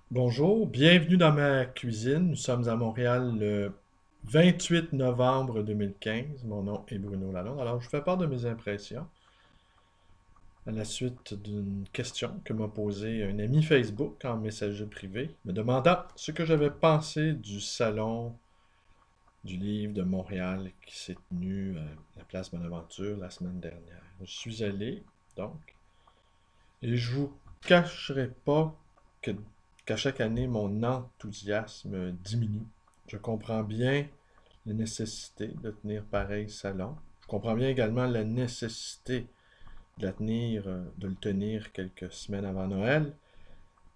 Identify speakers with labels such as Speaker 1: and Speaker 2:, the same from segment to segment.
Speaker 1: Bonjour, bienvenue dans ma cuisine. Nous sommes à Montréal le 28 novembre 2015. Mon nom est Bruno Lalonde. Alors, je vous fais part de mes impressions à la suite d'une question que m'a posée un ami Facebook en messager privé, me demandant ce que j'avais pensé du salon du livre de Montréal qui s'est tenu à la place Bonaventure la semaine dernière. Je suis allé, donc, et je vous cacherai pas que qu'à chaque année, mon enthousiasme diminue. Je comprends bien la nécessité de tenir pareil salon. Je comprends bien également la nécessité de le tenir quelques semaines avant Noël,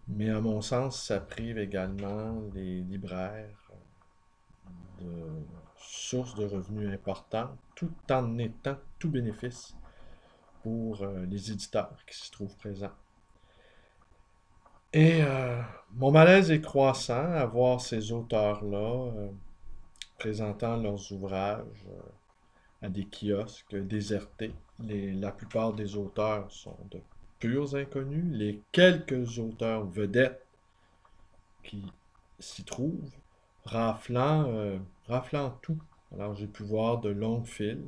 Speaker 1: mais à mon sens, ça prive également les libraires de sources de revenus importantes, tout en étant tout bénéfice pour les éditeurs qui s'y trouvent présents. Et mon malaise est croissant à voir ces auteurs-là présentant leurs ouvrages à des kiosques désertés. La plupart des auteurs sont de purs inconnus. Les quelques auteurs vedettes qui s'y trouvent, raflant tout. Alors j'ai pu voir de longues files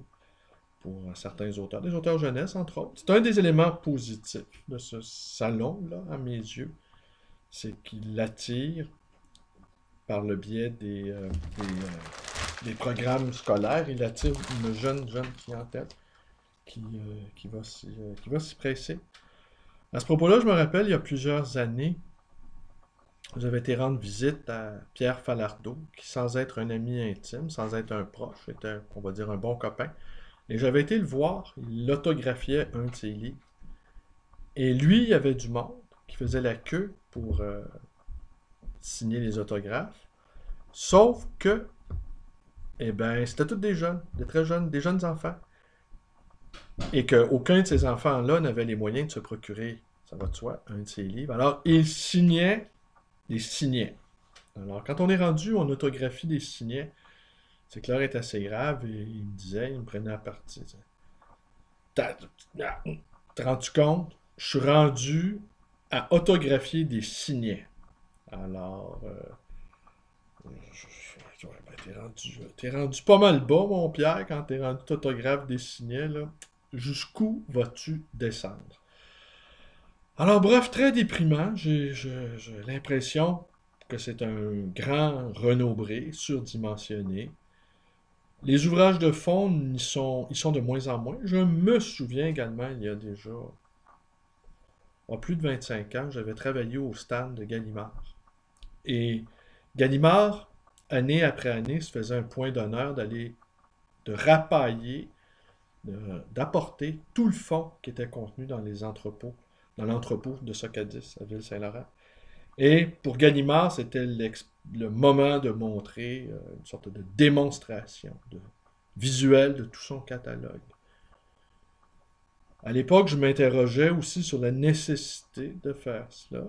Speaker 1: pour certains auteurs, des auteurs jeunesse entre autres. C'est un des éléments positifs de ce salon-là, à mes yeux, c'est qu'il attire par le biais des programmes scolaires, il attire une jeune clientèle qui va s'y presser. À ce propos-là, je me rappelle, il y a plusieurs années, j'avais été rendre visite à Pierre Falardeau, qui sans être un ami intime, sans être un proche, était, on va dire, un bon copain. Et j'avais été le voir, il autographiait un de ses livres. Et lui, il y avait du monde qui faisait la queue pour signer les autographes. Sauf que, eh ben, c'était tous des jeunes, des très jeunes, des jeunes enfants. Et qu'aucun de ces enfants-là n'avait les moyens de se procurer, ça va de soi, un de ces livres. Alors, il signait. Alors, quand on est rendu, on autographie des signets, c'est que l'heure est assez grave, et il me disait, il me prenait à partie. T'as t'as rendu compte? Je suis rendu à autographier des signets. Alors, ouais, ben, t'es rendu pas mal bas, mon Pierre, quand t'es rendu autographe des signets, là. Jusqu'où vas-tu descendre? Alors, bref, très déprimant. J'ai l'impression que c'est un grand renombré, surdimensionné. Les ouvrages de fond, ils sont de moins en moins. Je me souviens également, il y a déjà plus de 25 ans, j'avais travaillé au stand de Gallimard. Et Gallimard, année après année, se faisait un point d'honneur de rapailler, d'apporter tout le fond qui était contenu dans les entrepôts, dans l'entrepôt de Socadis à Ville-Saint-Laurent. Et pour Gallimard, c'était le moment de montrer une sorte de démonstration visuelle de tout son catalogue. À l'époque, je m'interrogeais aussi sur la nécessité de faire cela,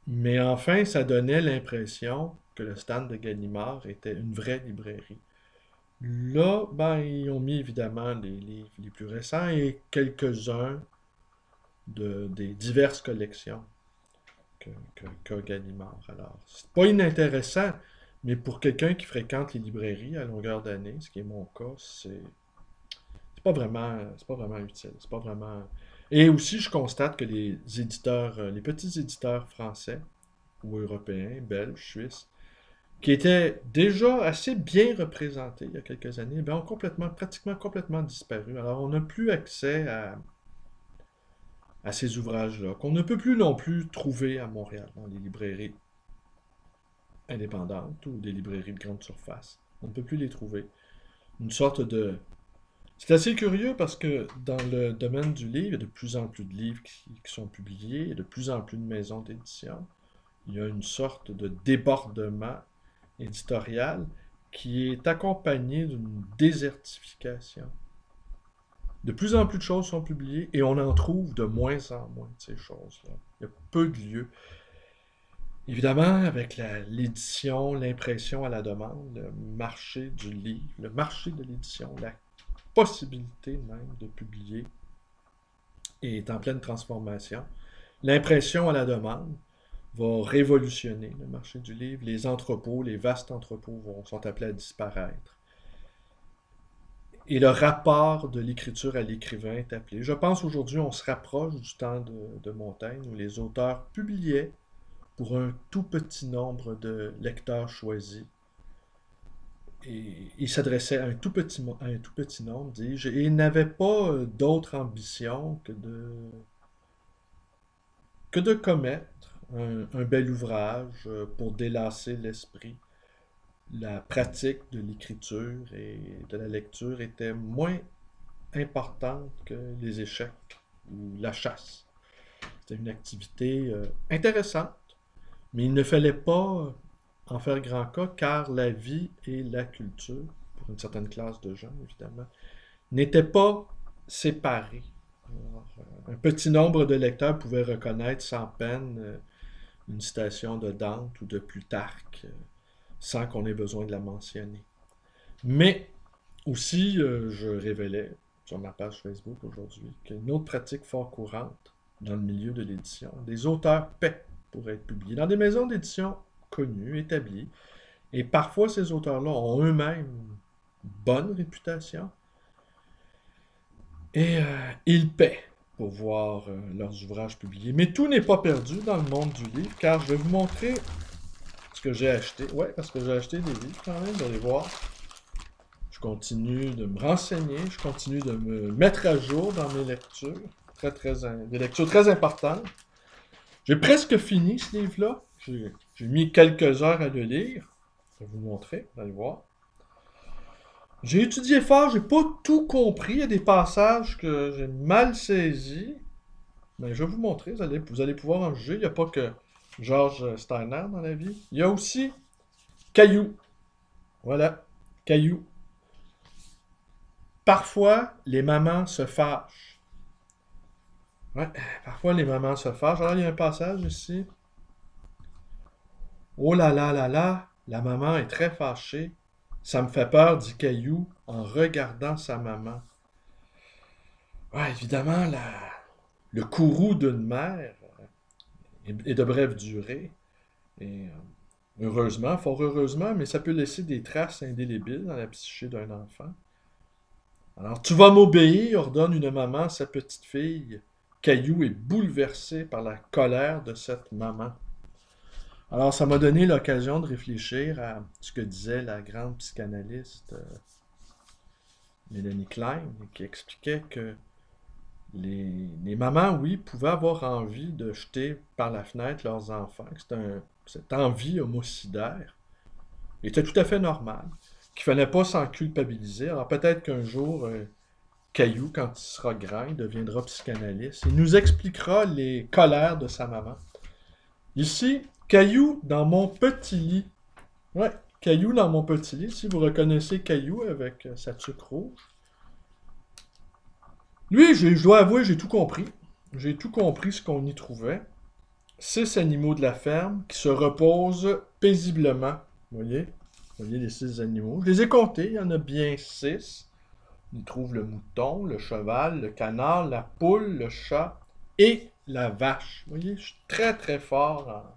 Speaker 1: mais enfin, ça donnait l'impression que le stand de Gallimard était une vraie librairie. Là, ben, ils ont mis évidemment les livres les plus récents et quelques-uns des diverses collections qu'a Gallimard. Alors, c'est pas inintéressant, mais pour quelqu'un qui fréquente les librairies à longueur d'année, ce qui est mon cas, c'est pas vraiment utile. C'est pas vraiment. Et aussi, je constate que les éditeurs, les petits éditeurs français ou européens, belges, suisses, qui étaient déjà assez bien représentés il y a quelques années, ben, ont pratiquement complètement disparu. Alors, on n'a plus accès à ces ouvrages-là, qu'on ne peut plus non plus trouver à Montréal, dans les librairies indépendantes ou des librairies de grande surface. On ne peut plus les trouver. Une sorte de... C'est assez curieux parce que dans le domaine du livre, il y a de plus en plus de livres qui sont publiés, il y a de plus en plus de maisons d'édition. Il y a une sorte de débordement éditorial qui est accompagné d'une désertification. De plus en plus de choses sont publiées et on en trouve de moins en moins de ces choses-là. Il y a peu de lieux. Évidemment, avec l'édition, l'impression à la demande, le marché du livre, le marché de l'édition, la possibilité même de publier est en pleine transformation. L'impression à la demande, va révolutionner le marché du livre. Les entrepôts, les vastes entrepôts sont appelés à disparaître. Et le rapport de l'écriture à l'écrivain est appelé. Je pense aujourd'hui, on se rapproche du temps de Montaigne, où les auteurs publiaient pour un tout petit nombre de lecteurs choisis. Et ils s'adressaient à un tout petit nombre, dis-je, et ils n'avaient pas d'autre ambition que de commettre un bel ouvrage pour délasser l'esprit. La pratique de l'écriture et de la lecture était moins importante que les échecs ou la chasse. C'était une activité intéressante, mais il ne fallait pas en faire grand cas car la vie et la culture, pour une certaine classe de gens évidemment, n'étaient pas séparées. Alors, un petit nombre de lecteurs pouvaient reconnaître sans peine une citation de Dante ou de Plutarque sans qu'on ait besoin de la mentionner. Mais aussi, je révélais sur ma page Facebook aujourd'hui qu'une autre pratique fort courante dans le milieu de l'édition, des auteurs paient pour être publiés dans des maisons d'édition connues, établies, et parfois ces auteurs-là ont eux-mêmes une bonne réputation, et ils paient pour voir leurs ouvrages publiés. Mais tout n'est pas perdu dans le monde du livre, car je vais vous montrer ce que j'ai acheté. Ouais, parce que j'ai acheté des livres quand même, vous allez voir. Je continue de me renseigner, je continue de me mettre à jour dans mes lectures, des lectures très importantes. J'ai presque fini ce livre-là. J'ai mis quelques heures à le lire. Je vais vous montrer, vous allez voir. J'ai étudié fort, j'ai pas tout compris. Il y a des passages que j'ai mal saisis. Mais je vais vous montrer, vous allez pouvoir en juger. Il n'y a pas que George Steiner dans la vie. Il y a aussi Caillou. Voilà, Caillou. Parfois, les mamans se fâchent. Ouais, parfois les mamans se fâchent. Alors, il y a un passage ici. Oh là là là là, la maman est très fâchée. Ça me fait peur, dit Caillou en regardant sa maman. Ouais, évidemment, le courroux d'une mère est de brève durée. Et heureusement, fort heureusement, mais ça peut laisser des traces indélébiles dans la psyché d'un enfant. Alors, tu vas m'obéir, ordonne une maman à sa petite fille. Caillou est bouleversé par la colère de cette maman. Alors, ça m'a donné l'occasion de réfléchir à ce que disait la grande psychanalyste Mélanie Klein, qui expliquait que les mamans, oui, pouvaient avoir envie de jeter par la fenêtre leurs enfants, que cette envie homocidaire était tout à fait normale, qu'il ne fallait pas s'en culpabiliser. Alors peut-être qu'un jour, Caillou, quand il sera grand, il deviendra psychanalyste. Il nous expliquera les colères de sa maman. Ici, Caillou dans mon petit lit. Ouais, Caillou dans mon petit lit. Si vous reconnaissez Caillou avec sa tuque rouge. Lui, je dois avouer, j'ai tout compris. J'ai tout compris ce qu'on y trouvait. 6 animaux de la ferme qui se reposent paisiblement. Vous voyez? Vous voyez les 6 animaux. Je les ai comptés, il y en a bien 6. On y trouve le mouton, le cheval, le canard, la poule, le chat et la vache. Vous voyez, je suis très très fort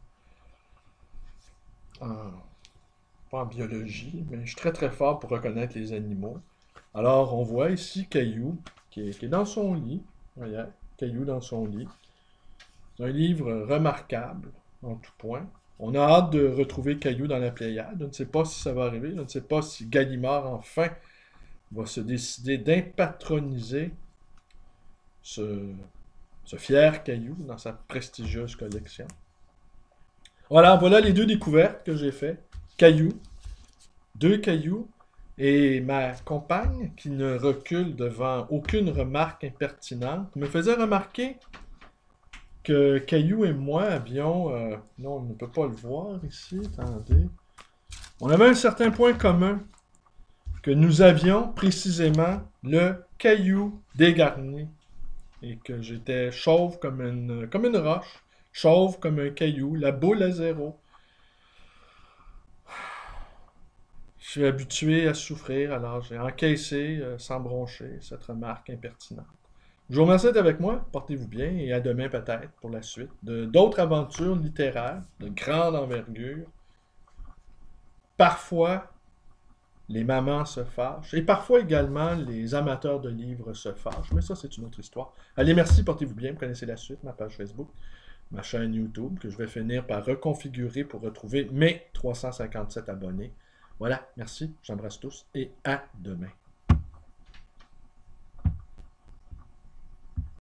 Speaker 1: pas en biologie, mais je suis très très fort pour reconnaître les animaux. Alors, on voit ici Caillou qui est dans son lit. Vous voyez, Caillou dans son lit. C'est un livre remarquable en tout point. On a hâte de retrouver Caillou dans la Pléiade. Je ne sais pas si ça va arriver. Je ne sais pas si Gallimard, enfin, va se décider d'impatroniser ce fier Caillou dans sa prestigieuse collection. Voilà les 2 découvertes que j'ai faites. Caillou, 2 cailloux, et ma compagne, qui ne recule devant aucune remarque impertinente, me faisait remarquer que Caillou et moi avions... non, on ne peut pas le voir ici, attendez. On avait un certain point commun, que nous avions précisément le caillou dégarni, et que j'étais chauve comme une roche, chauve comme un caillou, la boule à zéro. Je suis habitué à souffrir, alors j'ai encaissé, sans broncher, cette remarque impertinente. Je vous remercie d'être avec moi. Portez-vous bien et à demain peut-être pour la suite de d'autres aventures littéraires de grande envergure. Parfois, les mamans se fâchent et parfois également les amateurs de livres se fâchent. Mais ça, c'est une autre histoire. Allez, merci, portez-vous bien. Vous connaissez la suite, ma page Facebook, ma chaîne YouTube, que je vais finir par reconfigurer pour retrouver mes 357 abonnés. Voilà, merci, j'embrasse tous et à demain.